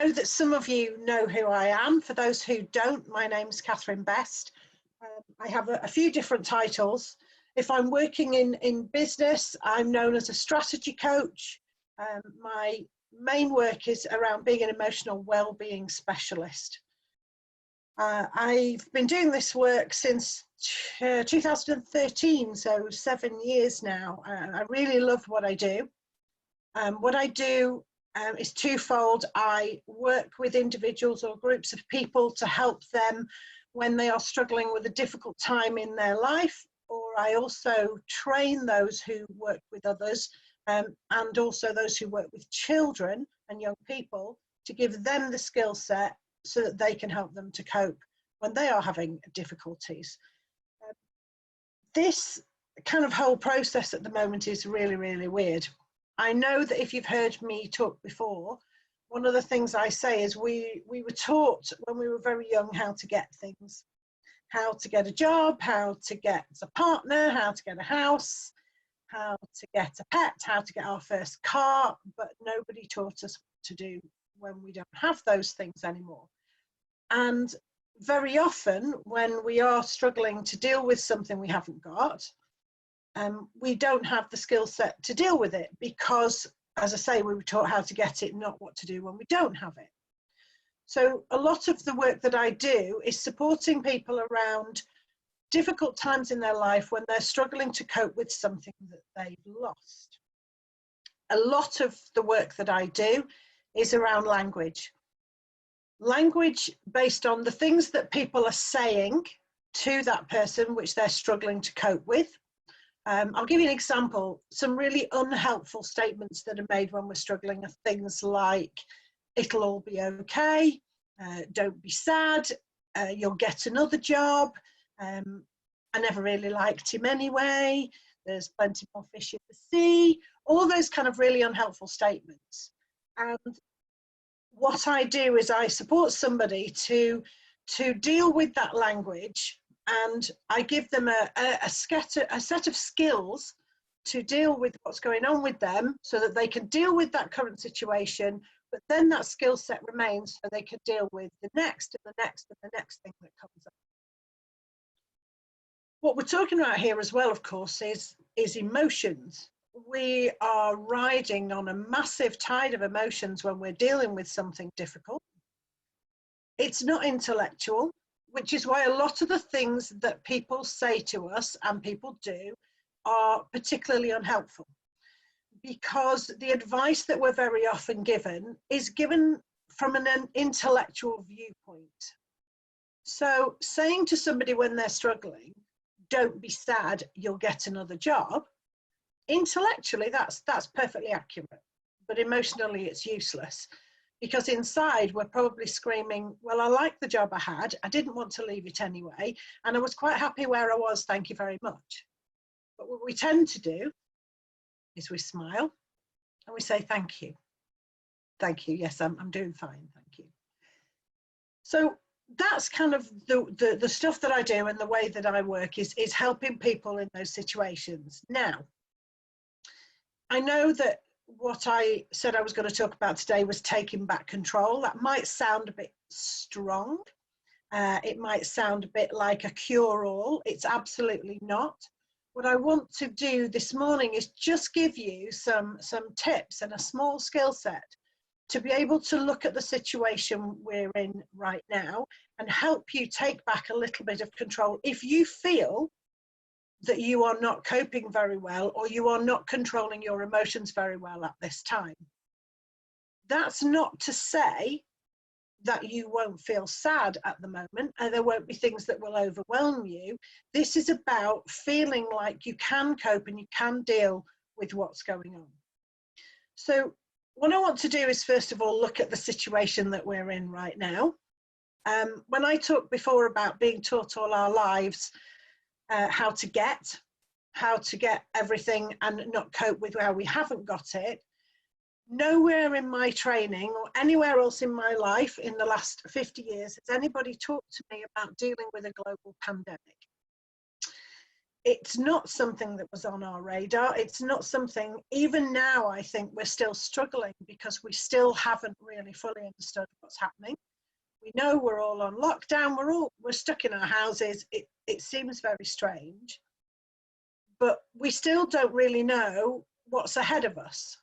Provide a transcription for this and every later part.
know that some of you know who I am. For those who don't, my name's Catherine Best. I have a few different titles. If I'm working in business, I'm known as a strategy coach. My main work is around being an emotional well-being specialist. I've been doing this work since 2013, so 7 years now. I really love what I do. What I do is twofold. I work with individuals or groups of people to help them when they are struggling with a difficult time in their life, or I also train those who work with others and also those who work with children and young people to give them the skill set so that they can help them to cope when they are having difficulties. This kind of whole process at the moment is really, really weird. I know that if you've heard me talk before, one of the things I say is we were taught when we were very young how to get things, how to get a job, how to get a partner, how to get a house, how to get a pet, how to get our first car, but nobody taught us what to do when we don't have those things anymore. And very often when we are struggling to deal with something we haven't got, we don't have the skill set to deal with it because, as I say, we were taught how to get it, not what to do when we don't have it. So a lot of the work that I do is supporting people around difficult times in their life when they're struggling to cope with something that they've lost. A lot of the work that I do is around language. Language based on the things that people are saying to that person which they're struggling to cope with. I'll give you an example. Some really unhelpful statements that are made when we're struggling are things like, it'll all be okay, don't be sad, you'll get another job, I never really liked him anyway, there's plenty more fish in the sea, all those kind of really unhelpful statements. And what I do is I support somebody to deal with that language, and I give them a set of skills to deal with what's going on with them so that they can deal with that current situation, but then that skill set remains so they can deal with the next and the next and the next thing that comes up. What we're talking about here as well, of course, is emotions. We are riding on a massive tide of emotions when we're dealing with something difficult. It's not intellectual, which is why a lot of the things that people say to us and people do are particularly unhelpful, because the advice that we're very often given is given from an intellectual viewpoint. So saying to somebody when they're struggling, don't be sad, you'll get another job, intellectually that's perfectly accurate, but emotionally it's useless, because inside we're probably screaming, well, I like the job I had, I didn't want to leave it anyway, and I was quite happy where I was, thank you very much. But what we tend to do is we smile and we say thank you, yes, I'm doing fine, thank you. So that's kind of the stuff that I do, and the way that I work is helping people in those situations. Now, I know that what I said I was going to talk about today was taking back control. That might sound a bit strong. It might sound a bit like a cure-all. It's absolutely not. What I want to do this morning is just give you some tips and a small skill set to be able to look at the situation we're in right now and help you take back a little bit of control if you feel that you are not coping very well, or you are not controlling your emotions very well at this time. That's not to say that you won't feel sad at the moment, and there won't be things that will overwhelm you. This is about feeling like you can cope and you can deal with what's going on. So what I want to do is, first of all, look at the situation that we're in right now. When I talked before about being taught all our lives how to get everything and not cope with how we haven't got it, nowhere in my training or anywhere else in my life in the last 50 years has anybody talked to me about dealing with a global pandemic. it's not something that was on our radar. It's not something, even now, I think we're still struggling because we still haven't really fully understood what's happening. We know we're all on lockdown. We're stuck in our houses. It seems very strange, but we still don't really know what's ahead of us.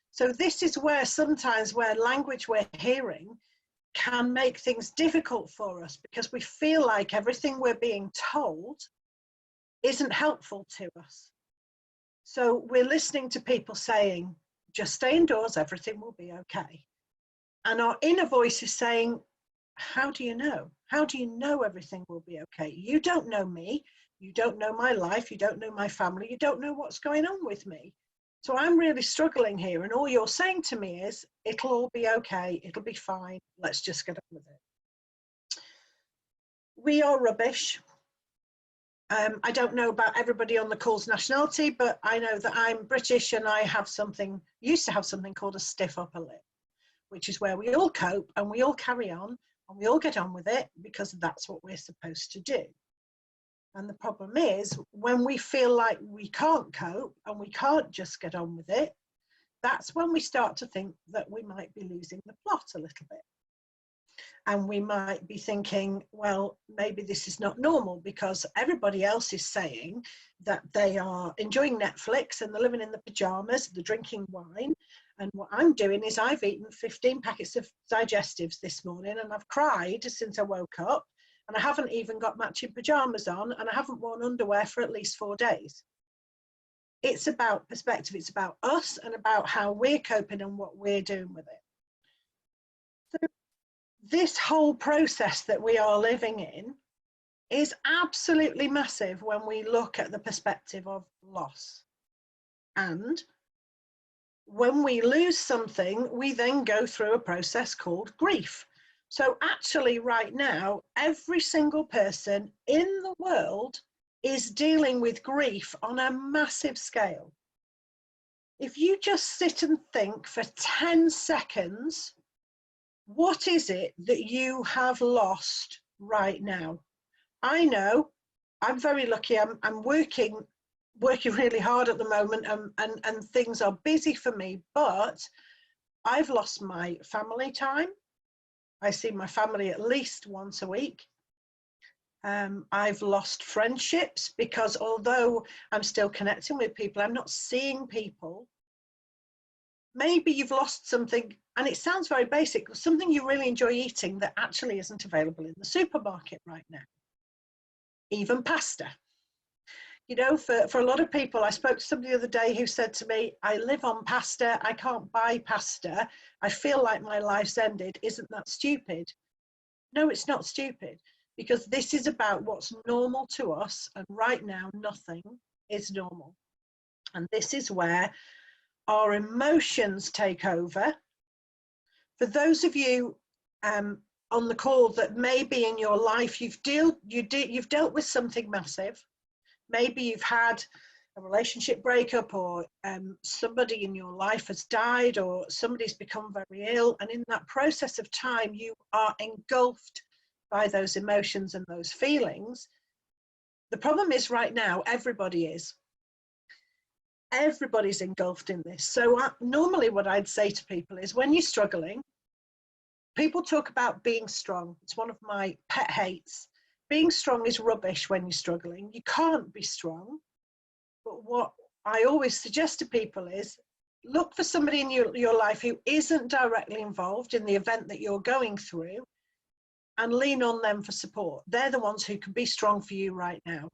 So this is where sometimes where language we're hearing can make things difficult for us because we feel like everything we're being told isn't helpful to us. So we're listening to people saying, just stay indoors, everything will be okay. And our inner voice is saying, how do you know? How do you know everything will be okay? You don't know me. You don't know my life. You don't know my family. You don't know what's going on with me. So I'm really struggling here. And all you're saying to me is, it'll all be okay. It'll be fine. Let's just get on with it. We are rubbish. I don't know about everybody on the call's nationality, but I know that I'm British and I used to have something called a stiff upper lip, which is where we all cope and we all carry on and we all get on with it because that's what we're supposed to do. And the problem is when we feel like we can't cope and we can't just get on with it, that's when we start to think that we might be losing the plot a little bit. And we might be thinking, well, maybe this is not normal because everybody else is saying that they are enjoying Netflix and they're living in the pajamas, they're drinking wine. And what I'm doing is I've eaten 15 packets of digestives this morning and I've cried since I woke up and I haven't even got matching pajamas on and I haven't worn underwear for at least 4 days. It's about perspective. It's about us and about how we're coping and what we're doing with it. So this whole process that we are living in is absolutely massive when we look at the perspective of loss. And when we lose something, we then go through a process called grief. So actually right now, every single person in the world is dealing with grief on a massive scale. If you just sit and think for 10 seconds, what is it that you have lost right now? I know I'm very lucky. I'm working really hard at the moment and things are busy for me, but I've lost my family time. I see my family at least once a week. I've lost friendships because although I'm still connecting with people, I'm not seeing people. Maybe you've lost something, and it sounds very basic, something you really enjoy eating that actually isn't available in the supermarket right now. Even pasta. You know, for a lot of people, I spoke to somebody the other day who said to me, I live on pasta, I can't buy pasta, I feel like my life's ended. Isn't that stupid? No, it's not stupid, because this is about what's normal to us, and right now, nothing is normal. And this is where our emotions take over. For those of you on the call that maybe in your life you've dealt with something massive, maybe you've had a relationship breakup or somebody in your life has died or somebody's become very ill, and in that process of time you are engulfed by those emotions and those feelings. The problem is right now everybody is. Everybody's engulfed in this. So normally what I'd say to people is when you're struggling, people talk about being strong. It's one of my pet hates. Being strong is rubbish when you're struggling. You can't be strong. But what I always suggest to people is look for somebody in your life who isn't directly involved in the event that you're going through and lean on them for support. They're the ones who can be strong for you right now.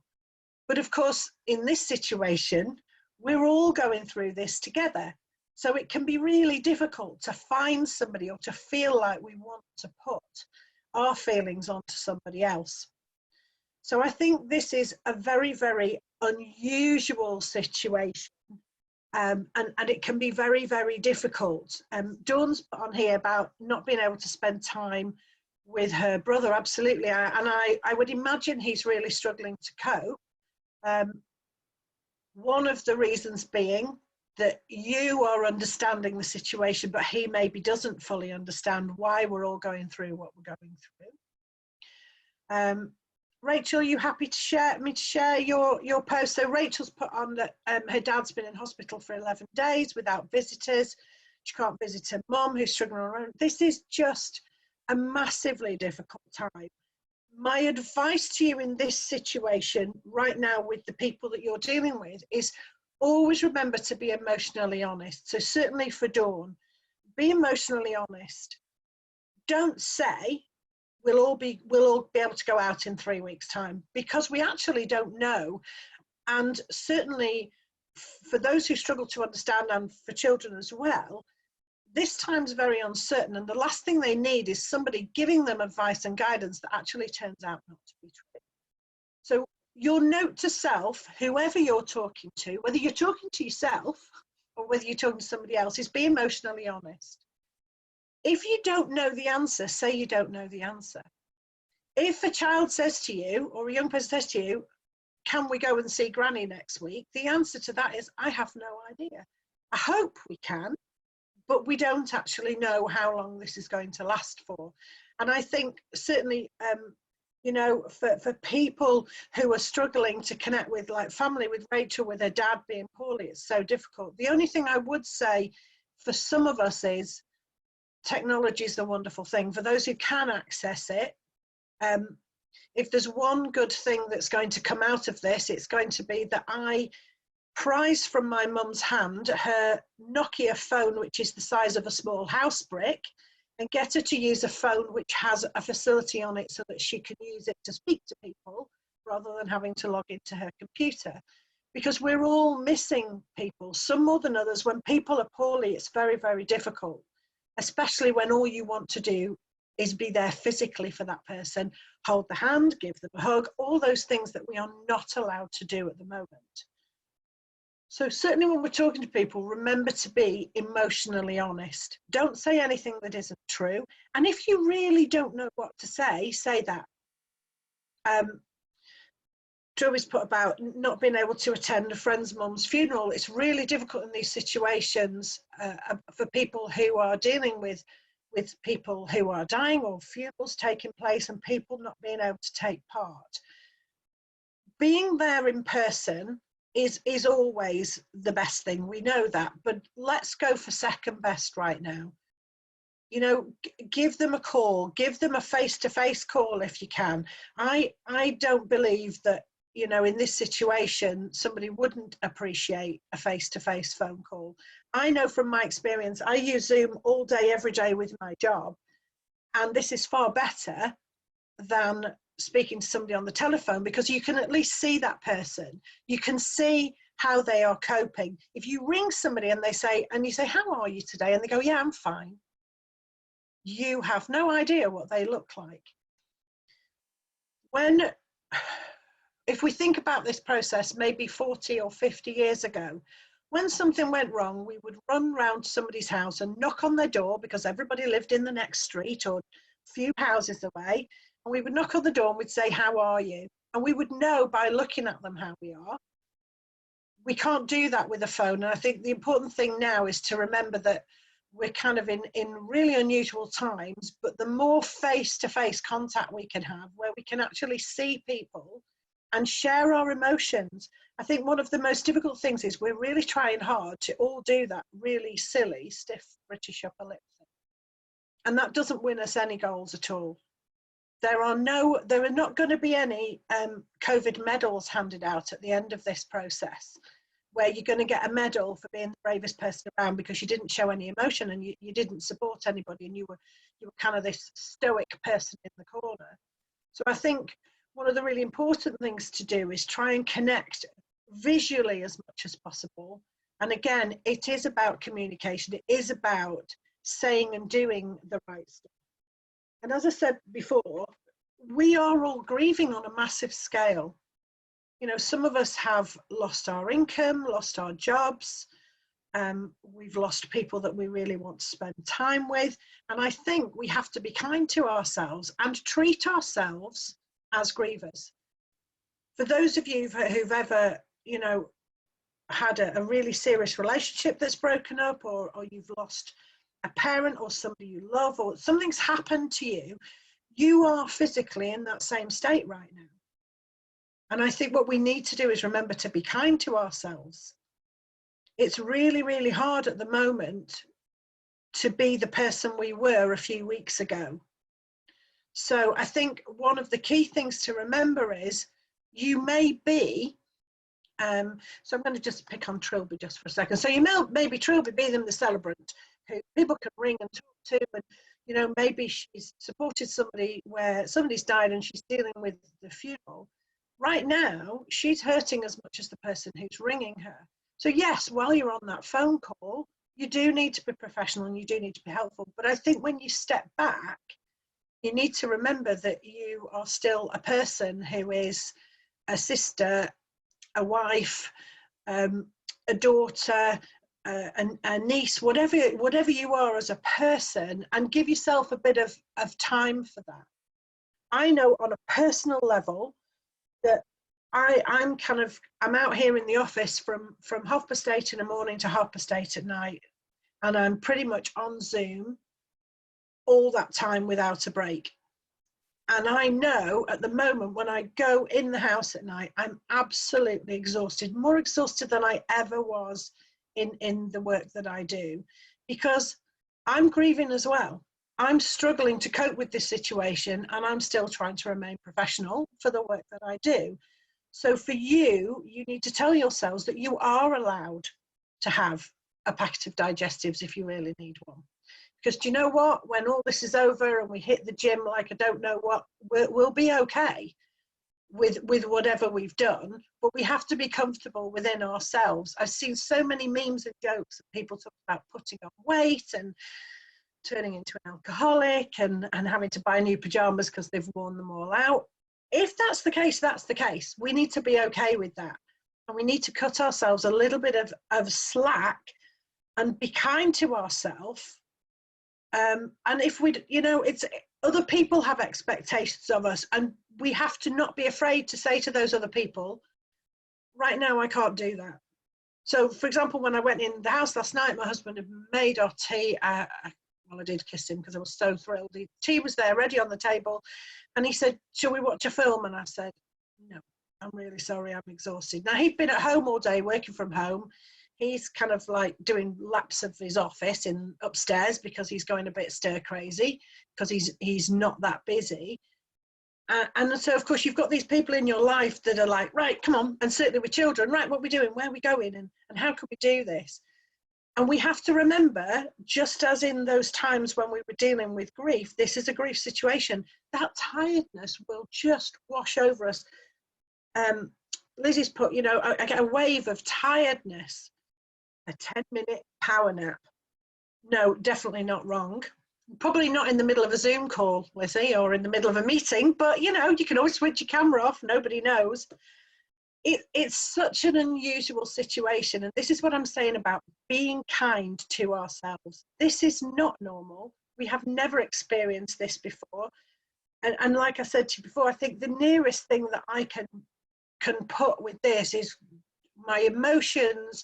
But of course, in this situation, we're all going through this together. So it can be really difficult to find somebody or to feel like we want to put our feelings onto somebody else. So I think this is a very, very unusual situation. And it can be very, very difficult. Dawn's put on here about not being able to spend time with her brother. Absolutely. I would imagine he's really struggling to cope. One of the reasons being that you are understanding the situation, but he maybe doesn't fully understand why we're all going through what we're going through. Rachel, are you happy to share your post? So Rachel's put on that her dad's been in hospital for 11 days without visitors. She can't visit her mum who's struggling on her own. This is just a massively difficult time. My advice to you in this situation right now with the people that you're dealing with is always remember to be emotionally honest. So certainly for Dawn, be emotionally honest. Don't say we'll all be able to go out in 3 weeks' time, because we actually don't know. And certainly for those who struggle to understand, and for children as well, this time's very uncertain, and the last thing they need is somebody giving them advice and guidance that actually turns out not to be true. So your note to self, whoever you're talking to, whether you're talking to yourself or whether you're talking to somebody else, is be emotionally honest. If you don't know the answer, say you don't know the answer. If a child says to you, or a young person says to you, can we go and see Granny next week? The answer to that is, I have no idea. I hope we can, but we don't actually know how long this is going to last for. And I think certainly, you know, for people who are struggling to connect with, like family with Rachel, with her dad being poorly, it's so difficult. The only thing I would say for some of us is technology is a wonderful thing. For those who can access it, if there's one good thing that's going to come out of this, it's going to be that I prize from my mum's hand her Nokia phone, which is the size of a small house brick, and get her to use a phone which has a facility on it so that she can use it to speak to people rather than having to log into her computer. Because we're all missing people, some more than others. When people are poorly, it's very, very difficult, especially when all you want to do is be there physically for that person, hold the hand, give them a hug, all those things that we are not allowed to do at the moment. So certainly when we're talking to people, remember to be emotionally honest. Don't say anything that isn't true. And if you really don't know what to say that. Joey's put about not being able to attend a friend's mum's funeral. It's really difficult in these situations for people who are dealing with people who are dying, or funerals taking place and people not being able to take part. Being there in person is always the best thing. We know that, but let's go for second best right now. You know, give them a call, give them a face-to-face call if you can. I don't believe that, you know, in this situation, somebody wouldn't appreciate a face-to-face phone call. I know from my experience, I use Zoom all day, every day with my job, and this is far better than speaking to somebody on the telephone, because you can at least see that person. You can see how they are coping. If you ring somebody and you say, how are you today? And they go, yeah, I'm fine. You have no idea what they look like. If we think about this process, maybe 40 or 50 years ago, when something went wrong, we would run round somebody's house and knock on their door, because everybody lived in the next street or a few houses away. And we would knock on the door and we'd say, how are you? And we would know by looking at them how we are. We can't do that with a phone. And I think the important thing now is to remember that we're kind of in really unusual times, but the more face-to-face contact we can have, where we can actually see people and share our emotions. I think one of the most difficult things is we're really trying hard to all do that really silly, stiff British upper lip thing. And that doesn't win us any goals at all. There are not going to be any COVID medals handed out at the end of this process, where you're going to get a medal for being the bravest person around because you didn't show any emotion and you didn't support anybody, and you were kind of this stoic person in the corner. So I think one of the really important things to do is try and connect visually as much as possible. And again, it is about communication. It is about saying and doing the right stuff. And as I said before, we are all grieving on a massive scale. You know, some of us have lost our income, lost our jobs. We've lost people that we really want to spend time with. And I think we have to be kind to ourselves and treat ourselves as grievers. For those of you who've ever, you know, had a really serious relationship that's broken up, or you've lost a parent or somebody you love, or something's happened to you, you are physically in that same state right now. And I think what we need to do is remember to be kind to ourselves. It's really, really hard at the moment to be the person we were a few weeks ago. So I think one of the key things to remember is you may be, so I'm going to just pick on Trilby just for a second. So you may, maybe Trilby be them the celebrant who people can ring and talk to, and you know, maybe she's supported somebody where somebody's died and she's dealing with the funeral. Right now, she's hurting as much as the person who's ringing her. So yes, while you're on that phone call, you do need to be professional and you do need to be helpful. But I think when you step back, you need to remember that you are still a person who is a sister, a wife, a daughter, a niece, whatever you are as a person, and give yourself a bit of time for that. I know on a personal level that I'm out here in the office from 8:30 in the morning to 8:30 at night, and I'm pretty much on Zoom all that time without a break. And I know at the moment when I go in the house at night, I'm absolutely exhausted, more exhausted than I ever was in the work that I do, because I'm grieving as well. I'm struggling to cope with this situation, and I'm still trying to remain professional for the work that I do. So for you, you need to tell yourselves that you are allowed to have a packet of digestives if you really need one. Because do you know what? When all this is over and we hit the gym like I don't know what, we'll be okay with whatever we've done, but we have to be comfortable within ourselves. I've seen so many memes and jokes of people talk about putting on weight and turning into an alcoholic and having to buy new pajamas because they've worn them all out. If that's the case, that's the case. We need to be okay with that. And we need to cut ourselves a little bit of slack and be kind to ourselves. And if we, you know, it's other people have expectations of us, and we have to not be afraid to say to those other people, right now, I can't do that. So, for example, when I went in the house last night, my husband had made our tea. Well, I did kiss him because I was so thrilled. The tea was there ready on the table. And he said, shall we watch a film? And I said, no, I'm really sorry, I'm exhausted. Now, he'd been at home all day, working from home. He's kind of like doing laps of his office in upstairs because he's going a bit stir crazy because he's not that busy. And so, of course, you've got these people in your life that are like, right, come on, and certainly with children, right, what are we doing? Where are we going? And how can we do this? And we have to remember, just as in those times when we were dealing with grief, this is a grief situation, that tiredness will just wash over us. Lizzie's put, you know, I get a wave of tiredness, a 10-minute power nap. No, definitely not wrong. Probably not in the middle of a Zoom call, Lizzie, or in the middle of a meeting, but, you know, you can always switch your camera off, nobody knows. It's such an unusual situation, and this is what I'm saying about being kind to ourselves. This is not normal. We have never experienced this before, and like I said to you before, I think the nearest thing that I can put with this is my emotions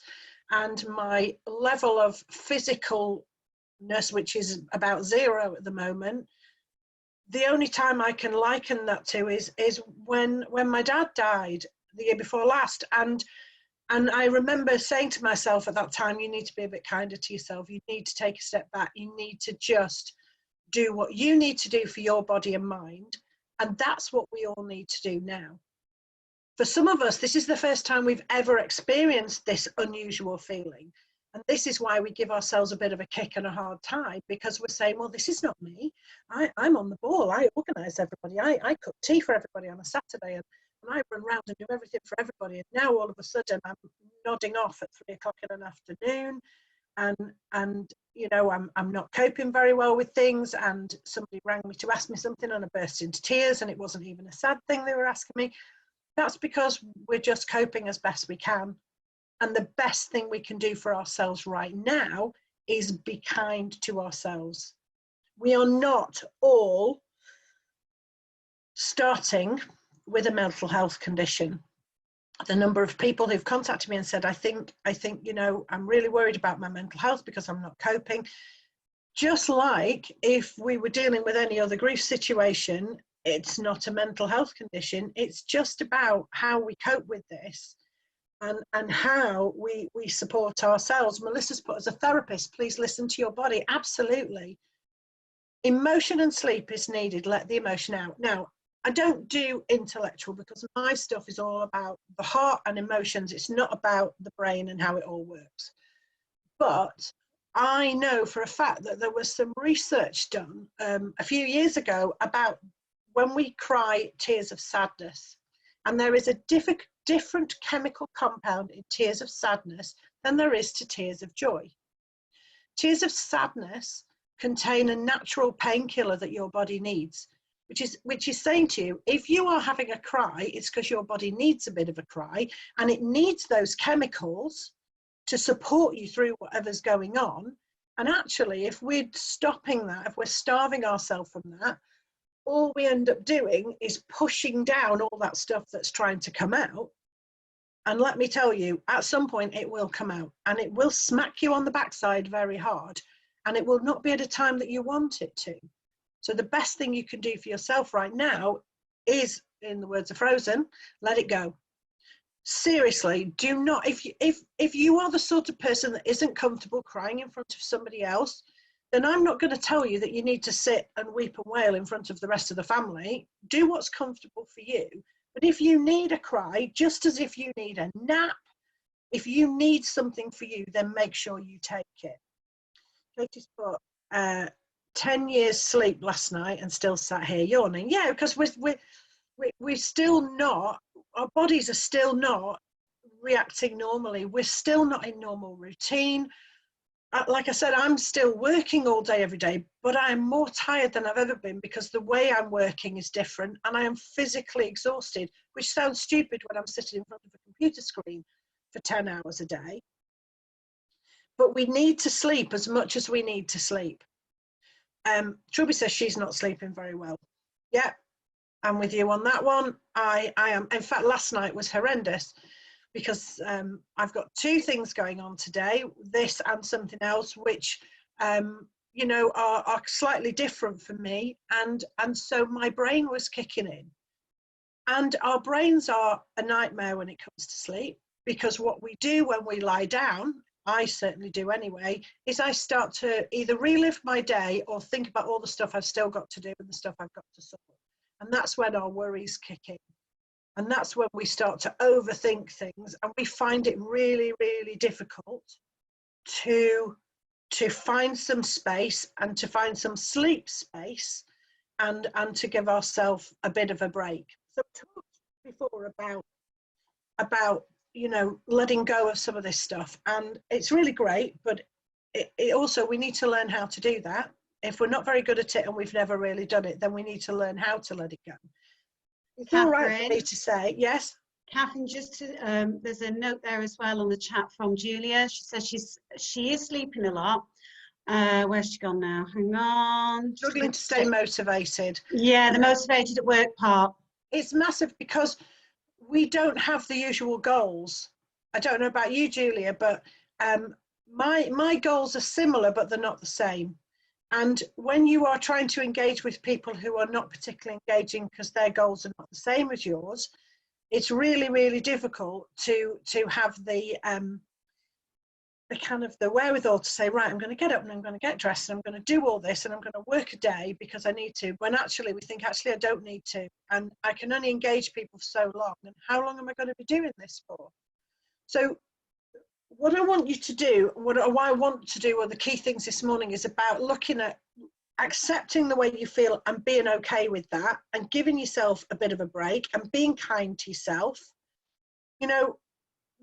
and my level of physicalness, which is about 0 at the moment. The only time I can liken that to is when my dad died the year before last, and I remember saying to myself at that time, you need to be a bit kinder to yourself, you need to take a step back, you need to just do what you need to do for your body and mind. And that's what we all need to do now. For some of us, this is the first time we've ever experienced this unusual feeling, and this is why we give ourselves a bit of a kick and a hard time, because we're saying, well, this is not me, I'm on the ball, I organise everybody, I cook tea for everybody on a Saturday, and I run around and do everything for everybody, and now all of a sudden I'm nodding off at 3 o'clock in the afternoon, and you know, I'm not coping very well with things, and somebody rang me to ask me something and I burst into tears, and it wasn't even a sad thing they were asking me. That's because we're just coping as best we can, and the best thing we can do for ourselves right now is be kind to ourselves. We are not all starting with a mental health condition. The number of people who've contacted me and said, I think, you know, I'm really worried about my mental health because I'm not coping. Just like if we were dealing with any other grief situation, It's not a mental health condition. It's just about how we cope with this and how we support ourselves. Melissa's put, as a therapist, please listen to your body. Absolutely. Emotion and sleep is needed. Let the emotion out. Now, I don't do intellectual because my stuff is all about the heart and emotions. It's not about the brain and how it all works. But I know for a fact that there was some research done a few years ago about when we cry tears of sadness, and there is a different chemical compound in tears of sadness than there is to tears of joy. Tears of sadness contain a natural painkiller that your body needs, which is saying to you, if you are having a cry, it's because your body needs a bit of a cry, and it needs those chemicals to support you through whatever's going on. And actually, if we're stopping that, if we're starving ourselves from that, all we end up doing is pushing down all that stuff that's trying to come out. And let me tell you, at some point it will come out, and it will smack you on the backside very hard, and it will not be at a time that you want it to. So the best thing you can do for yourself right now is, in the words of Frozen, let it go. Seriously, do not, if you are the sort of person that isn't comfortable crying in front of somebody else, then I'm not going to tell you that you need to sit and weep and wail in front of the rest of the family. Do what's comfortable for you. But if you need a cry, just as if you need a nap, if you need something for you, then make sure you take it. Katie's put 10 years sleep last night and still sat here yawning. Yeah, because we're still not, our bodies are still not reacting normally. We're still not in normal routine. Like I said, I'm still working all day, every day, but I am more tired than I've ever been because the way I'm working is different, and I am physically exhausted, which sounds stupid when I'm sitting in front of a computer screen for 10 hours a day. But we need to sleep as much as we need to sleep. Truby says she's not sleeping very well. Yeah, I'm with you on that one. I am. In fact, last night was horrendous because I've got two things going on today, this and something else, which, you know, are slightly different for me. And so my brain was kicking in. And our brains are a nightmare when it comes to sleep, because what we do when we lie down, I certainly do anyway, is I start to either relive my day or think about all the stuff I've still got to do and the stuff I've got to sort. And that's when our worries kick in. And that's when we start to overthink things, and we find it really, really difficult to find some space and to find some sleep space and to give ourselves a bit of a break. So I talked before about you know, letting go of some of this stuff, and it's really great, but it also, we need to learn how to do that. If we're not very good at it and we've never really done it, then we need to learn how to let it go. It's all right for me to say. Yes, Catherine, just to, there's a note there as well on the chat from Julia. She says she is sleeping a lot. Where's she gone now? Hang on. Struggling to stay motivated. Yeah, the motivated at work part. It's massive because we don't have the usual goals. I don't know about you, Julia, but my goals are similar, but they're not the same. And when you are trying to engage with people who are not particularly engaging because their goals are not the same as yours, it's really, really difficult to have the kind of the wherewithal to say, right, I'm going to get up and I'm going to get dressed and I'm going to do all this and I'm going to work a day because I need to, when actually we think, actually, I don't need to. And I can only engage people for so long. And how long am I going to be doing this for? So what I want you to do, what I want to do, or the key things this morning, is about looking at accepting the way you feel and being okay with that, and giving yourself a bit of a break and being kind to yourself. You know,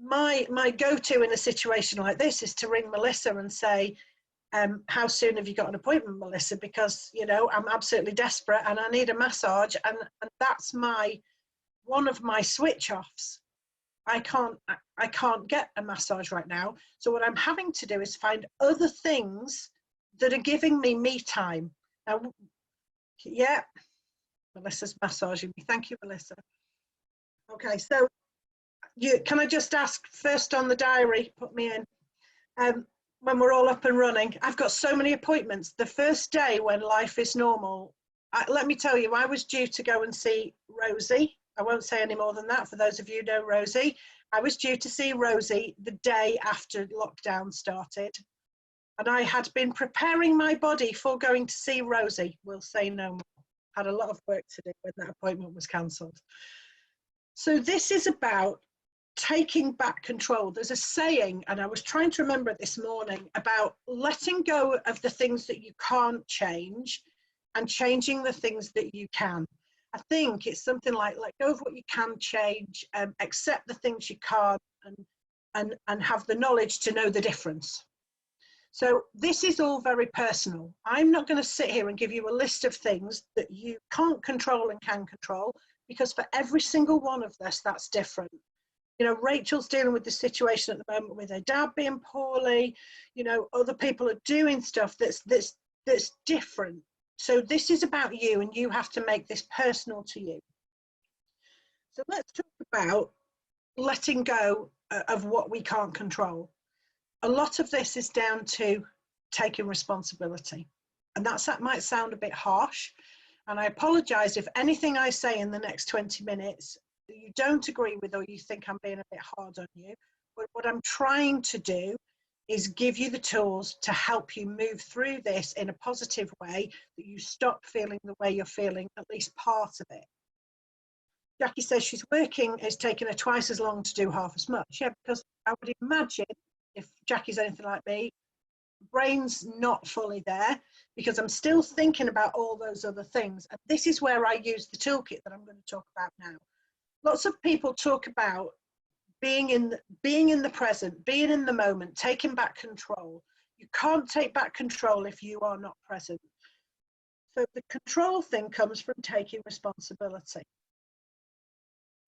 my go-to in a situation like this is to ring Melissa and say, how soon have you got an appointment, Melissa? Because, you know, I'm absolutely desperate and I need a massage, and that's one of my switch offs. I can't get a massage right now. So what I'm having to do is find other things that are giving me me time. Now, yeah, Melissa's massaging me. Thank you, Melissa. Okay, so can I just ask first on the diary, put me in, when we're all up and running. I've got so many appointments. The first day when life is normal, let me tell you, I was due to go and see Rosie. I won't say any more than that for those of you who know Rosie. I was due to see Rosie the day after lockdown started. And I had been preparing my body for going to see Rosie. We'll say no more. Had a lot of work to do when that appointment was cancelled. So this is about taking back control. There's a saying, and I was trying to remember it this morning, about letting go of the things that you can't change and changing the things that you can. I think it's something like let go of what you can change, accept the things you can't, and have the knowledge to know the difference. So this is all very personal. I'm not going to sit here and give you a list of things that you can't control and can control, because for every single one of us, that's different. You know, Rachel's dealing with the situation at the moment with her dad being poorly. You know, other people are doing stuff that's different. So this is about you, and you have to make this personal to you. So let's talk about letting go of what we can't control. A lot of this is down to taking responsibility. And that might sound a bit harsh. And I apologize if anything I say in the next 20 minutes you don't agree with, or you think I'm being a bit hard on you. But what I'm trying to do is give you the tools to help you move through this in a positive way, that you stop feeling the way you're feeling, at least part of it. Jackie says she's working, it's taken her twice as long to do half as much. Yeah, because I would imagine if Jackie's anything like me, brain's not fully there, because I'm still thinking about all those other things. And this is where I use the toolkit that I'm going to talk about now. Lots of people talk about being in the present, being in the moment, taking back control. You can't take back control if you are not present. So the control thing comes from taking responsibility.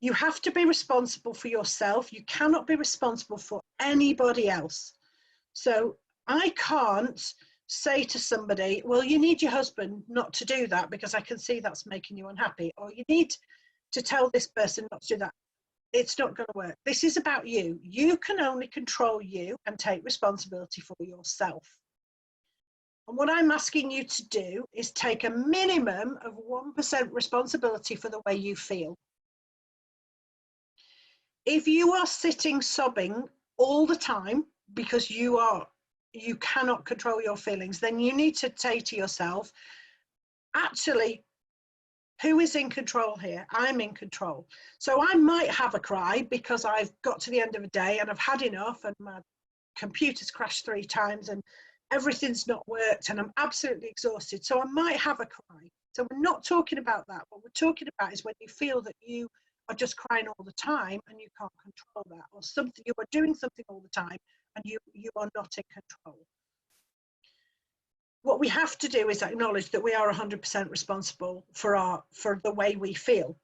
You have to be responsible for yourself. You cannot be responsible for anybody else. So I can't say to somebody, well, you need your husband not to do that because I can see that's making you unhappy, or you need to tell this person not to do that. It's not going to work. This is about you. You can only control you and take responsibility for yourself. And what I'm asking you to do is take a minimum of 1% responsibility for the way you feel. If you are sitting sobbing all the time because you cannot control your feelings, then you need to say to yourself, actually, who is in control here? I'm in control. So I might have a cry because I've got to the end of a day and I've had enough, and my computer's crashed 3 times and everything's not worked and I'm absolutely exhausted. So I might have a cry. So we're not talking about that. What we're talking about is when you feel that you are just crying all the time and you can't control that, or something, you are doing something all the time and you are not in control. What we have to do is acknowledge that we are 100% responsible for the way we feel.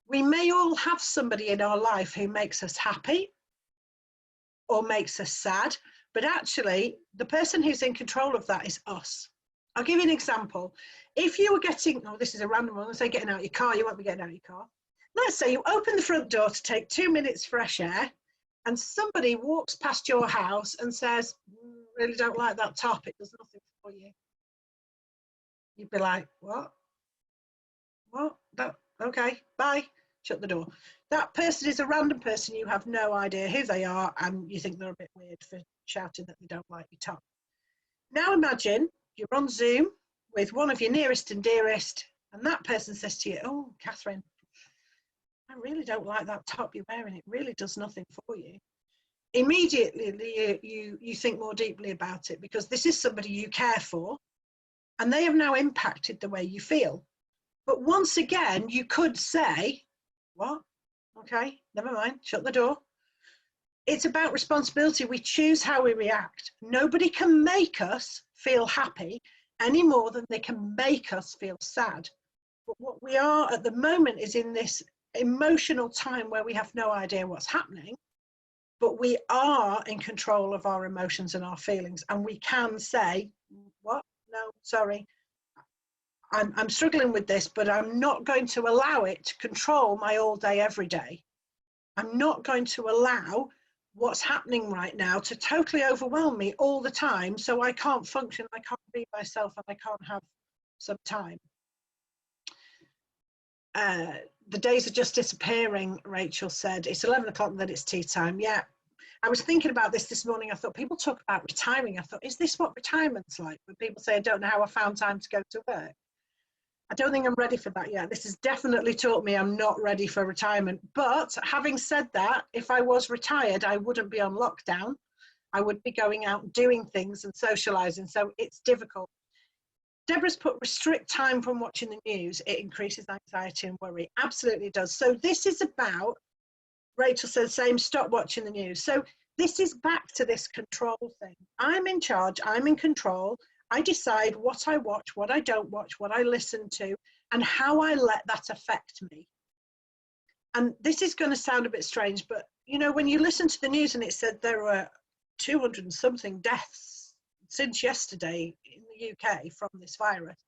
We may all have somebody in our life who makes us happy or makes us sad, but actually the person who's in control of that is us. I'll give you an example. If you were getting, oh, this is a random one, let's say getting out of your car, you won't be getting out of your car. Let's say you open the front door to take 2 minutes fresh air, and somebody walks past your house and says, really don't like that top, it does nothing for you. You'd be like, what? Okay, bye, shut the door. That person is a random person, you have no idea who they are, and you think they're a bit weird for shouting that they don't like your top. Now imagine you're on Zoom with one of your nearest and dearest, and that person says to you, oh, Catherine, I really don't like that top you're wearing, it really does nothing for you. Immediately you think more deeply about it, because this is somebody you care for and they have now impacted the way you feel. But once again, you could say, what? Okay, never mind, shut the door. It's about responsibility. We choose how we react. Nobody can make us feel happy any more than they can make us feel sad. But what we are at the moment is in this emotional time where we have no idea what's happening. But we are in control of our emotions and our feelings, and we can say, what? No, sorry, I'm struggling with this, but I'm not going to allow it to control my all day, every day. I'm not going to allow what's happening right now to totally overwhelm me all the time, so I can't function, I can't be myself, and I can't have some time. The days are just disappearing, Rachel said. It's 11 o'clock and then it's tea time. Yeah, I was thinking about this morning. I thought, people talk about retiring. I thought, is this what retirement's like? When people say, I don't know how I found time to go to work. I don't think I'm ready for that yet. This has definitely taught me I'm not ready for retirement. But having said that, if I was retired, I wouldn't be on lockdown. I would be going out and doing things and socializing. So it's difficult. Deborah's put restrict time from watching the news. It increases anxiety and worry. Absolutely does. So this is about, Rachel says, same, stop watching the news. So this is back to this control thing. I'm in charge. I'm in control. I decide what I watch, what I don't watch, what I listen to, and how I let that affect me. And this is going to sound a bit strange, but you know, when you listen to the news and it said there were 200 and something deaths since yesterday in the UK from this virus,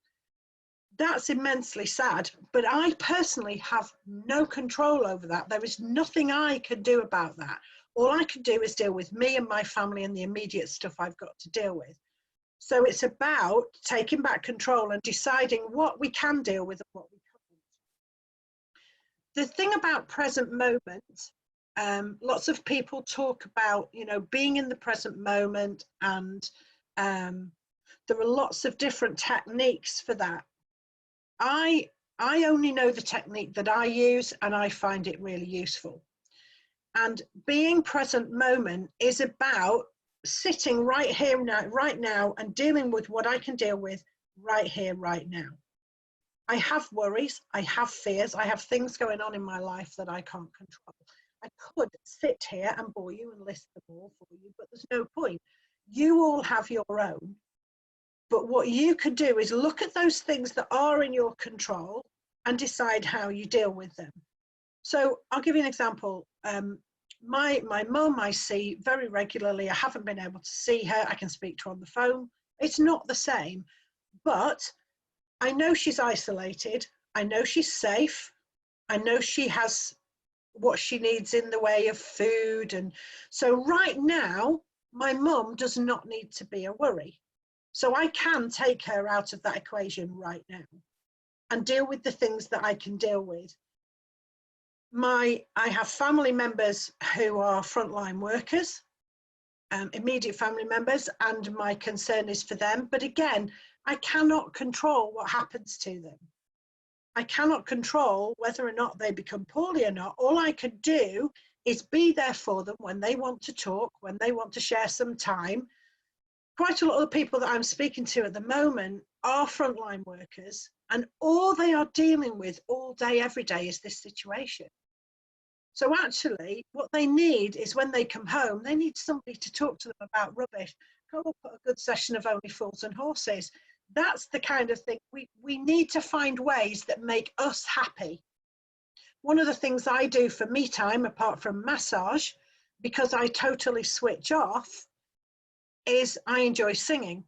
that's immensely sad. But I personally have no control over that. There is nothing I can do about that. All I can do is deal with me and my family and the immediate stuff I've got to deal with. So it's about taking back control and deciding what we can deal with and what we can't. The thing about present moment, lots of people talk about, you know, being in the present moment, and there are lots of different techniques for that. I only know the technique that I use, and I find it really useful. And being present moment is about sitting right here now, right now, and dealing with what I can deal with right here, right now. I have worries, I have fears, I have things going on in my life that I can't control. I could sit here and bore you and list them all for you, but there's no point. You all have your own. But what you could do is look at those things that are in your control and decide how you deal with them. So I'll give you an example. My mum I see very regularly. I haven't been able to see her. I can speak to her on the phone. It's not the same, but I know she's isolated. I know she's safe. I know she has what she needs in the way of food. And so right now, my mum does not need to be a worry. So I can take her out of that equation right now and deal with the things that I can deal with. I have family members who are frontline workers, immediate family members, and my concern is for them. But again, I cannot control what happens to them. I cannot control whether or not they become poorly or not. All I could do is be there for them when they want to talk, when they want to share some time. Quite a lot of the people that I'm speaking to at the moment are frontline workers, and all they are dealing with all day, every day is this situation. So actually, what they need is when they come home, they need somebody to talk to them about rubbish. Go and put a good session of Only Fools and Horses. That's the kind of thing. We need to find ways that make us happy. One of the things I do for me time, apart from massage, because I totally switch off, is I enjoy singing.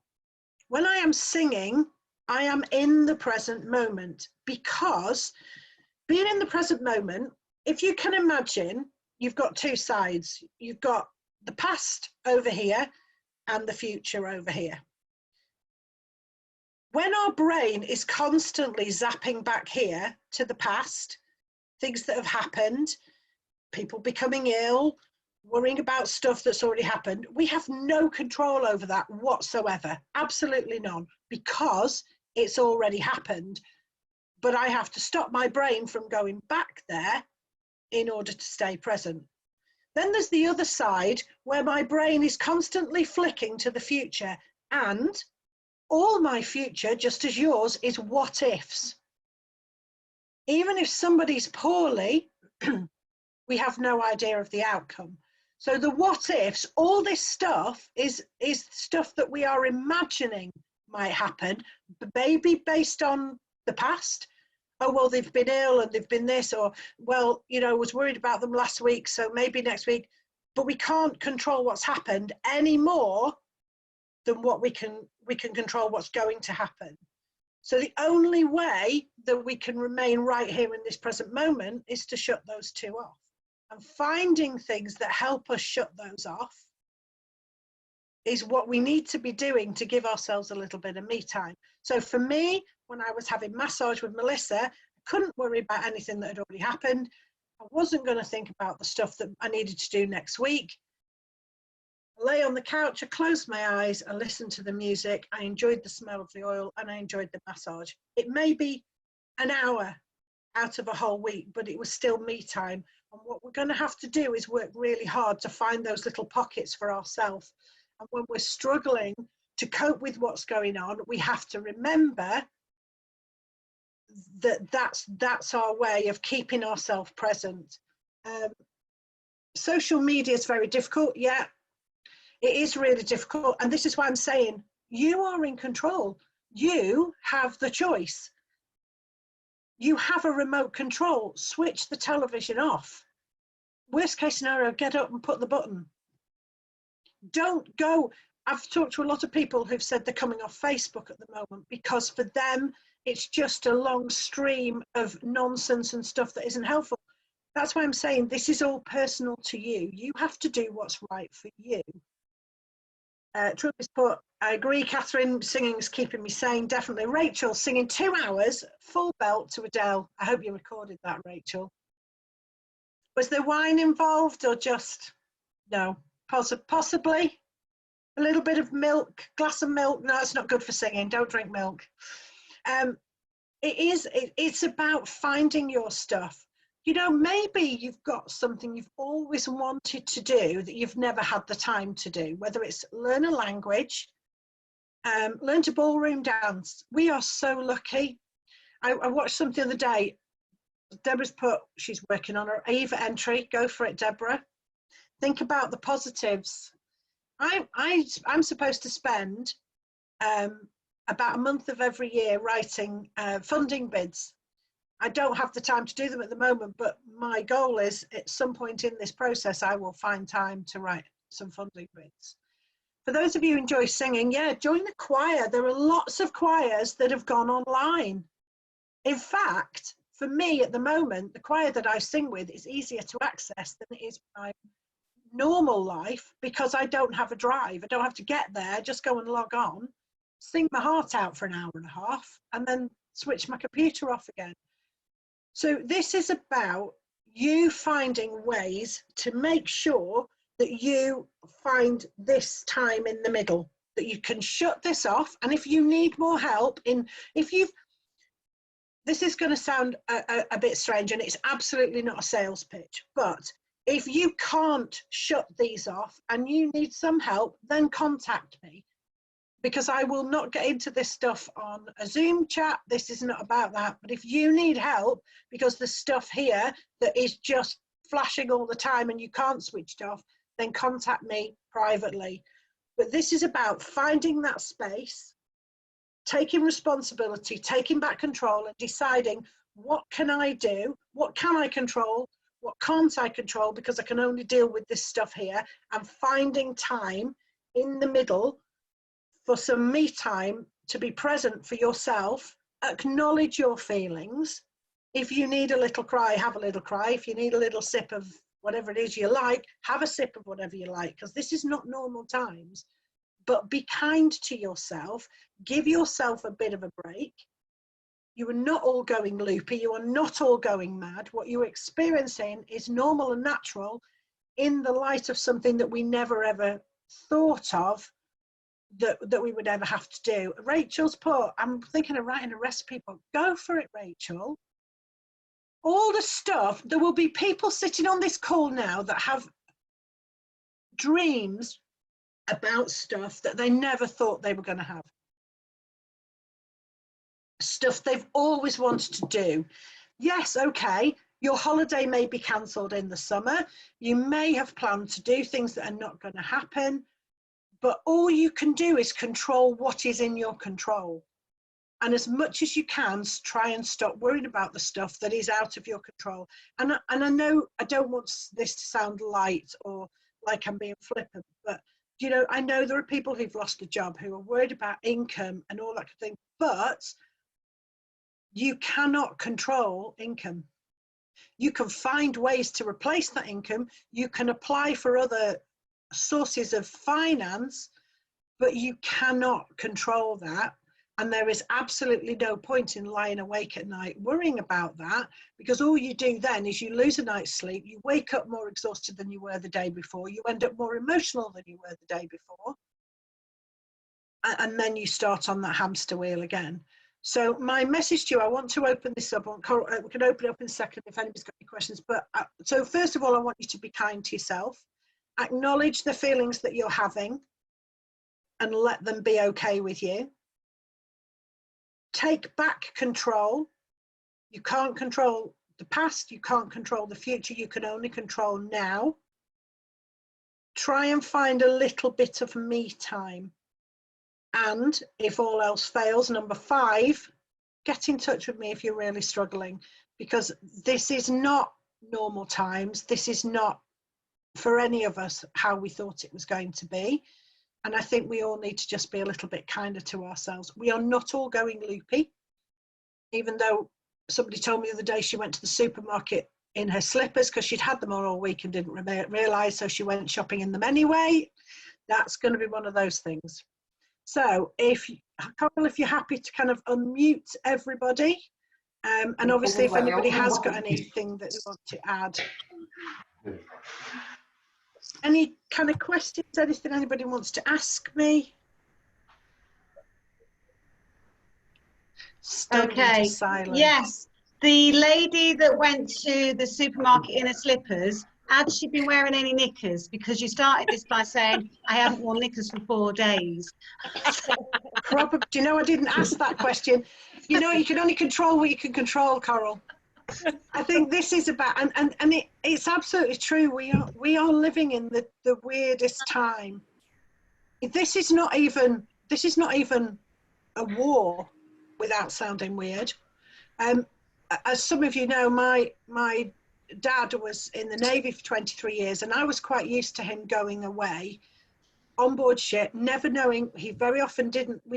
When I am singing, I am in the present moment, because being in the present moment, if you can imagine, you've got two sides. You've got the past over here and the future over here. When our brain is constantly zapping back here to the past, things that have happened, people becoming ill, worrying about stuff that's already happened, we have no control over that whatsoever, absolutely none, because it's already happened. But I have to stop my brain from going back there in order to stay present. Then there's the other side where my brain is constantly flicking to the future, and all my future, just as yours, is what ifs. Even if somebody's poorly, we have no idea of the outcome. So the what ifs, all this stuff is stuff that we are imagining might happen, maybe based on the past. Oh, well, they've been ill and they've been this, or, well, you know, I was worried about them last week, so maybe next week. But we can't control what's happened any more than what we can control what's going to happen. So the only way that we can remain right here in this present moment is to shut those two off. And finding things that help us shut those off is what we need to be doing to give ourselves a little bit of me time. So for me, when I was having massage with Melissa, I couldn't worry about anything that had already happened. I wasn't going to think about the stuff that I needed to do next week. I lay on the couch, I closed my eyes, I listened to the music, I enjoyed the smell of the oil, and I enjoyed the massage. It may be an hour out of a whole week, but it was still me time. And what we're going to have to do is work really hard to find those little pockets for ourselves. And when we're struggling to cope with what's going on, we have to remember that that's our way of keeping ourselves present. Social media is very difficult. Yeah, it is really difficult. And this is why I'm saying you are in control. You have the choice. You have a remote control. Switch the television off. Worst case scenario, get up and put the button. Don't go. I've talked to a lot of people who've said they're coming off Facebook at the moment because for them, it's just a long stream of nonsense and stuff that isn't helpful. That's why I'm saying this is all personal to you. You have to do what's right for you. Truby's put, I agree, Catherine, singing is keeping me sane, definitely. Rachel, singing 2 hours, full belt to Adele. I hope you recorded that, Rachel. Was there wine involved or just, no, possibly? A little bit of milk, glass of milk. No, it's not good for singing. Don't drink milk. It's about finding your stuff. You know, maybe you've got something you've always wanted to do that you've never had the time to do, whether it's learn a language, learn to ballroom dance. We are so lucky. I watched something the other day. Deborah's put, she's working on her Eva entry. Go for it, Deborah. Think about the positives. I'm supposed to spend about a month of every year writing funding bids. I don't have the time to do them at the moment, but my goal is at some point in this process, I will find time to write some funding bids. For those of you who enjoy singing, yeah, join the choir. There are lots of choirs that have gone online. In fact, for me at the moment, the choir that I sing with is easier to access than it is my normal life because I don't have a drive. I don't have to get there, just go and log on, sing my heart out for an hour and a half, and then switch my computer off again. So this is about you finding ways to make sure that you find this time in the middle, that you can shut this off. And if you need more help this is going to sound a bit strange and it's absolutely not a sales pitch, but if you can't shut these off and you need some help, then contact me, because I will not get into this stuff on a Zoom chat. This is not about that. But if you need help because there's stuff here that is just flashing all the time and you can't switch it off, then contact me privately. But this is about finding that space, taking responsibility, taking back control and deciding, what can I do? What can I control? What can't I control? Because I can only deal with this stuff here, and finding time in the middle for some me time to be present for yourself, acknowledge your feelings. If you need a little cry, have a little cry. If you need a little sip of whatever it is you like, have a sip of whatever you like, because this is not normal times. But be kind to yourself, give yourself a bit of a break. You are not all going loopy, you are not all going mad. What you're experiencing is normal and natural in the light of something that we never ever thought of that we would ever have to do. Rachel's put, I'm thinking of writing a recipe book. Go for it, Rachel. All the stuff, there will be people sitting on this call now that have dreams about stuff that they never thought they were going to have. Stuff they've always wanted to do. Yes, okay, your holiday may be cancelled in the summer. You may have planned to do things that are not going to happen, but all you can do is control what is in your control. And as much as you can, try and stop worrying about the stuff that is out of your control. And I know I don't want this to sound light or like I'm being flippant, but you know, I know there are people who've lost a job who are worried about income and all that kind of thing, but you cannot control income. You can find ways to replace that income. You can apply for other sources of finance, but you cannot control that. And there is absolutely no point in lying awake at night worrying about that, because all you do then is you lose a night's sleep, you wake up more exhausted than you were the day before, you end up more emotional than you were the day before, and then you start on that hamster wheel again. So my message to you, I want to open this up. We can open it up in a second if anybody's got any questions. But so first of all, I want you to be kind to yourself. Acknowledge the feelings that you're having and let them be okay with you. Take back control. You can't control the past, you can't control the future, you can only control now. Try and find a little bit of me time. And if all else fails, number 5, get in touch with me if you're really struggling, because this is not normal times. This is not, for any of us, how we thought it was going to be. And I think we all need to just be a little bit kinder to ourselves. We are not all going loopy. Even though somebody told me the other day she went to the supermarket in her slippers because she'd had them all week and didn't realise, so she went shopping in them anyway. That's going to be one of those things. So Carol, if you're happy to kind of unmute everybody, and obviously if anybody has got anything that they want to add. Any kind of questions, anything anybody wants to ask me? Okay, yes, the lady that went to the supermarket in her slippers, had she been wearing any knickers? Because you started this by saying, I haven't worn knickers for 4 days. Probably, do you know, I didn't ask that question. You know, you can only control what you can control, Carol. I think this is about, and it's absolutely true. We are living in the weirdest time. This is not even a war, without sounding weird. As some of you know, my dad was in the Navy for 23 years, and I was quite used to him going away on board ship, never knowing. We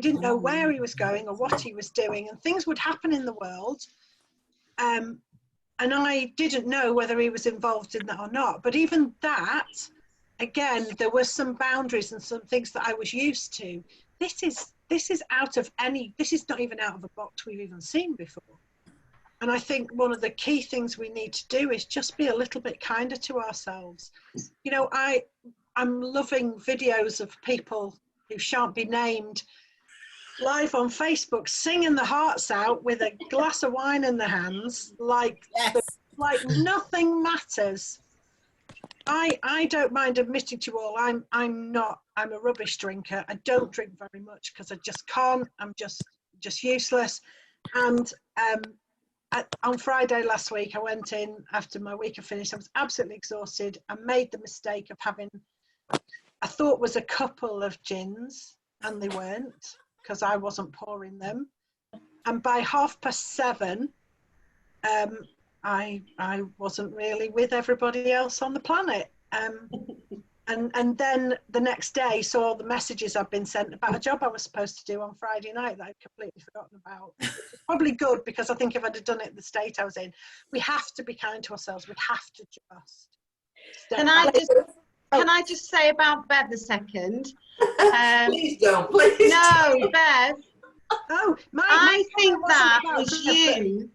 didn't know where he was going or what he was doing, and things would happen in the world. And I didn't know whether he was involved in that or not. But even that, again, there were some boundaries and some things that I was used to. This is not even out of a box we've even seen before. And I think one of the key things we need to do is just be a little bit kinder to ourselves. You know, I'm loving videos of people who shan't be named live on Facebook singing their hearts out with a glass of wine in their hands, like nothing matters. I don't mind admitting to you all, I'm a rubbish drinker. I don't drink very much because I just can't. I'm just useless. And on Friday last week, I went in after my week had finished. I was absolutely exhausted. I made the mistake of having, I thought was a couple of gins, and they weren't, because I wasn't pouring them. And by 7:30, I wasn't really with everybody else on the planet. And then the next day saw all the messages I'd been sent about a job I was supposed to do on Friday night that I'd completely forgotten about. It's probably good, because I think if I'd have done it the state I was in, we have to be kind to ourselves. We have to just step back. Can I just say about Bev a second? Please don't, please. No, Bev. Oh, I think that was you.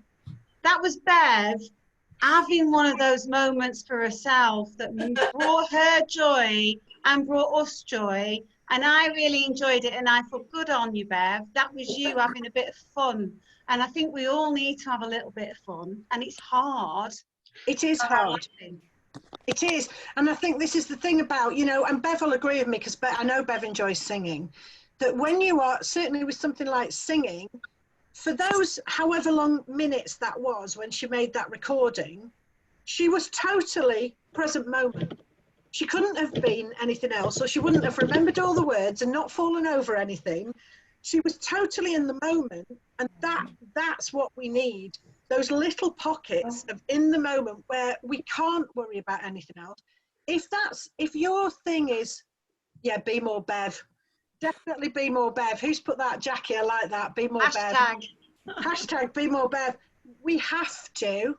That was Bev having one of those moments for herself that brought her joy and brought us joy. And I really enjoyed it. And I thought, good on you, Bev. That was you having a bit of fun. And I think we all need to have a little bit of fun. And it's hard. It is hard. It is. And I think this is the thing about, you know, and Bev will agree with me, because I know Bev enjoys singing, that when you are, certainly with something like singing, for those however long minutes that was when she made that recording, she was totally present moment. She couldn't have been anything else, or she wouldn't have remembered all the words and not fallen over anything. She was totally in the moment, and that's what we need. Those little pockets of in the moment where we can't worry about anything else. If your thing is, yeah, be more Bev. Definitely be more Bev. Who's put that, Jackie? I like that. Be more Bev. Hashtag be more Bev. We have to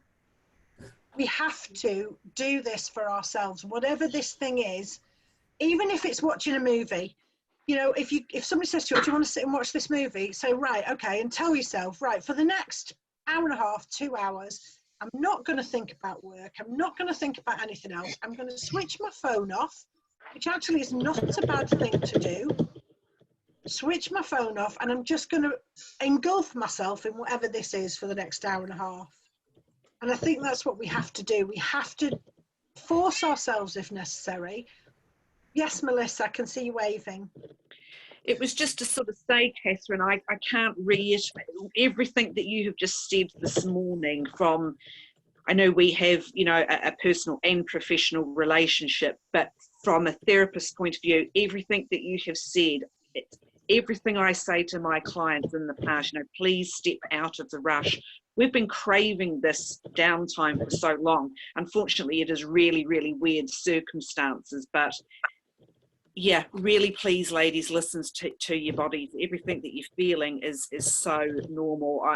do this for ourselves. Whatever this thing is, even if it's watching a movie, You know, if somebody says to you, do you want to sit and watch this movie? Say, right, okay, and tell yourself, right, for the next hour and a half, 2 hours, I'm not going to think about work. I'm not going to think about anything else. I'm going to switch my phone off, which actually is not a bad thing to do. Switch my phone off, and I'm just going to engulf myself in whatever this is for the next hour and a half. And I think that's what we have to do. We have to force ourselves if necessary. Yes, Melissa, I can see you waving. It was just to sort of say, Catherine, I can't reiterate everything that you have just said this morning. From, I know we have, you know, a personal and professional relationship, but from a therapist's point of view, everything that you have said, everything I say to my clients in the past, you know, please step out of the rush. We've been craving this downtime for so long. Unfortunately, it is really, really weird circumstances, but yeah, really, please, ladies, listen to your bodies. Everything that you're feeling is so normal.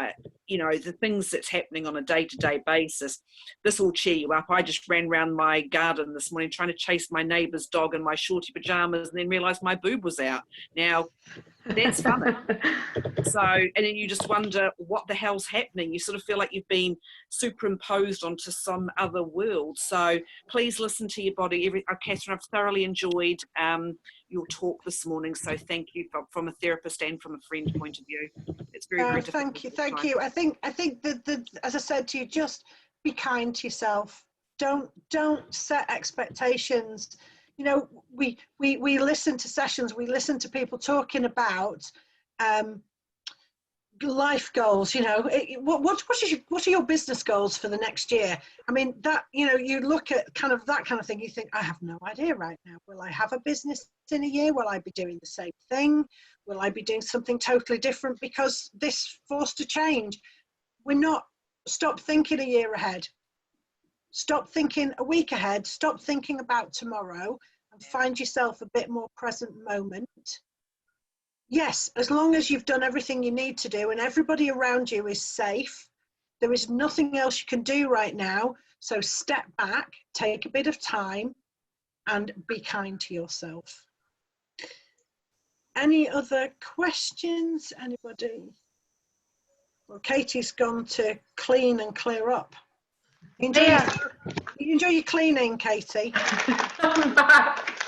You know, the things that's happening on a day-to-day basis, this will cheer you up. I just ran around my garden this morning trying to chase my neighbour's dog in my shorty pajamas, and then realised my boob was out. Now, that's fun. So, and then you just wonder what the hell's happening. You sort of feel like you've been superimposed onto some other world. So please listen to your body. Catherine, I've thoroughly enjoyed your talk this morning. So thank you from a therapist and from a friend point of view. It's very, very difficult. Thank you. I think that as I said to you, just be kind to yourself. Don't set expectations. You know, we listen to sessions, we listen to people talking about life goals. You know, what are your business goals for the next year? I mean, that, you know, you look at kind of that kind of thing, you think, I have no idea right now. Will I have a business in a year? Will I be doing the same thing? Will I be doing something totally different because this forced to change? Stop thinking a year ahead. Stop thinking a week ahead. Stop thinking about tomorrow, and find yourself a bit more present moment. Yes, as long as you've done everything you need to do and everybody around you is safe, there is nothing else you can do right now. So step back, take a bit of time, and be kind to yourself. Any other questions? Anybody? Well, Katie's gone to clean and clear up. You enjoy your cleaning, Katie? Coming back.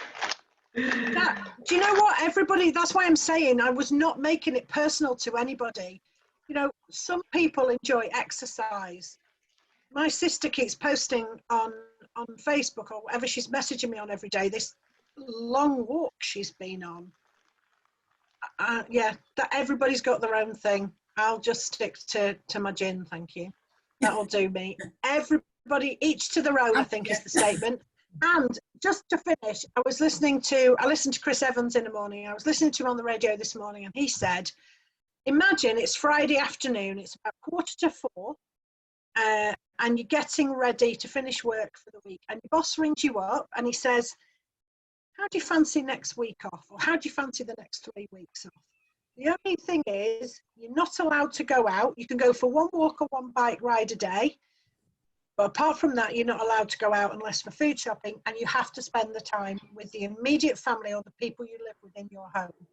Yeah, do you know what, everybody, that's why I'm saying I was not making it personal to anybody. You know, some people enjoy exercise. My sister keeps posting on Facebook or whatever, she's messaging me on every day, this long walk she's been on. Yeah, that everybody's got their own thing. I'll just stick to my gin, thank you. That'll do me. Everybody, each to their own, I think is the statement. And just to finish, I listened to Chris Evans in the morning. I was listening to him on the radio this morning, and he said, imagine it's Friday afternoon, it's about 3:45, and you're getting ready to finish work for the week, and your boss rings you up and he says, how do you fancy next week off? Or how do you fancy the next 3 weeks off? The only thing is, you're not allowed to go out. You can go for one walk or one bike ride a day. But apart from that, you're not allowed to go out unless for food shopping, and you have to spend the time with the immediate family or the people you live with in your home.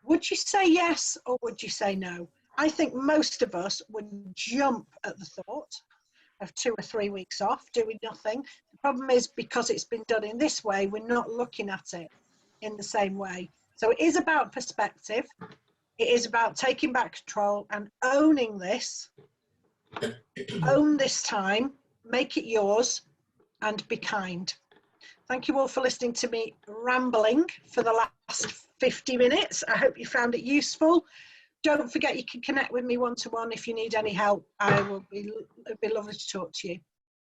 Would you say yes or would you say no? I think most of us would jump at the thought of 2 or 3 weeks off, doing nothing. The problem is, because it's been done in this way, we're not looking at it in the same way. So it is about perspective. It is about taking back control and owning this. Own this time, make it yours, and be kind. Thank you all for listening to me rambling for the last 50 minutes. I hope you found it useful. Don't forget, you can connect with me one-to-one if you need any help. It'd be lovely to talk to you.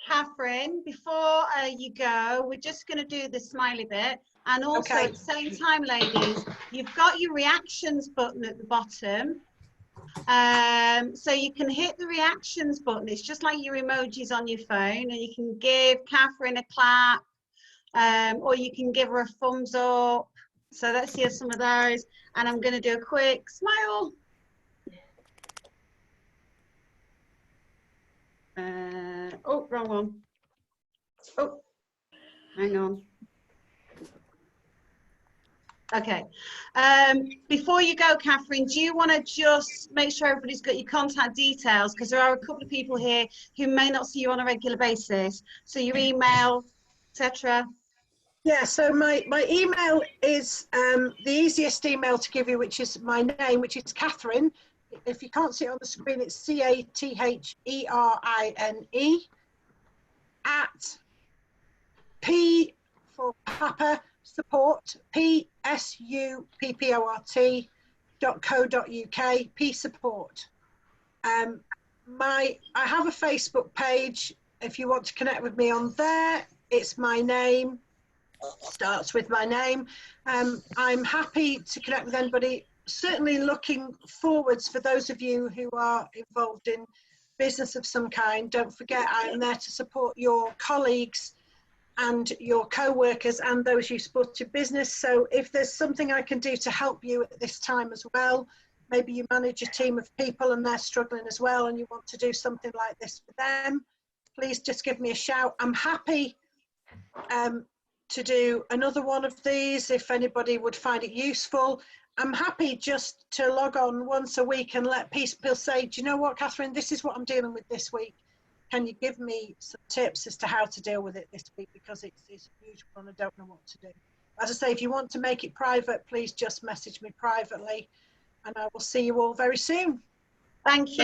Catherine, before you go, we're just going to do the smiley bit. And also, Okay. at the same time, ladies, you've got your reactions button at the bottom. So you can hit the reactions button. It's just like your emojis on your phone, and you can give Catherine a clap, or you can give her a thumbs up. So let's see some of those. And I'm going to do a quick smile. Oh, wrong one. Oh, hang on. Okay. Before you go, Catherine, do you want to just make sure everybody's got your contact details? Because there are a couple of people here who may not see you on a regular basis. So your email, etc. Yeah, so my email is the easiest email to give you, which is my name, which is Catherine. If you can't see it on the screen, it's CATHERINE at P for Papa Support, PSUPPORT.co.uk, P Support. I have a Facebook page. If you want to connect with me on there, it's my name, starts with my name. I'm happy to connect with anybody, certainly looking forwards for those of you who are involved in business of some kind. Don't forget, I'm there to support your colleagues and your co-workers and those you support your business. So if there's something I can do to help you at this time as well, maybe you manage a team of people and they're struggling as well and you want to do something like this for them, please just give me a shout. I'm happy to do another one of these if anybody would find it useful. I'm happy just to log on once a week and let people say, do you know what, Catherine, this is what I'm dealing with this week. Can you give me some tips as to how to deal with it this week? Because it's unusual and I don't know what to do. As I say, if you want to make it private, please just message me privately and I will see you all very soon. Thank you.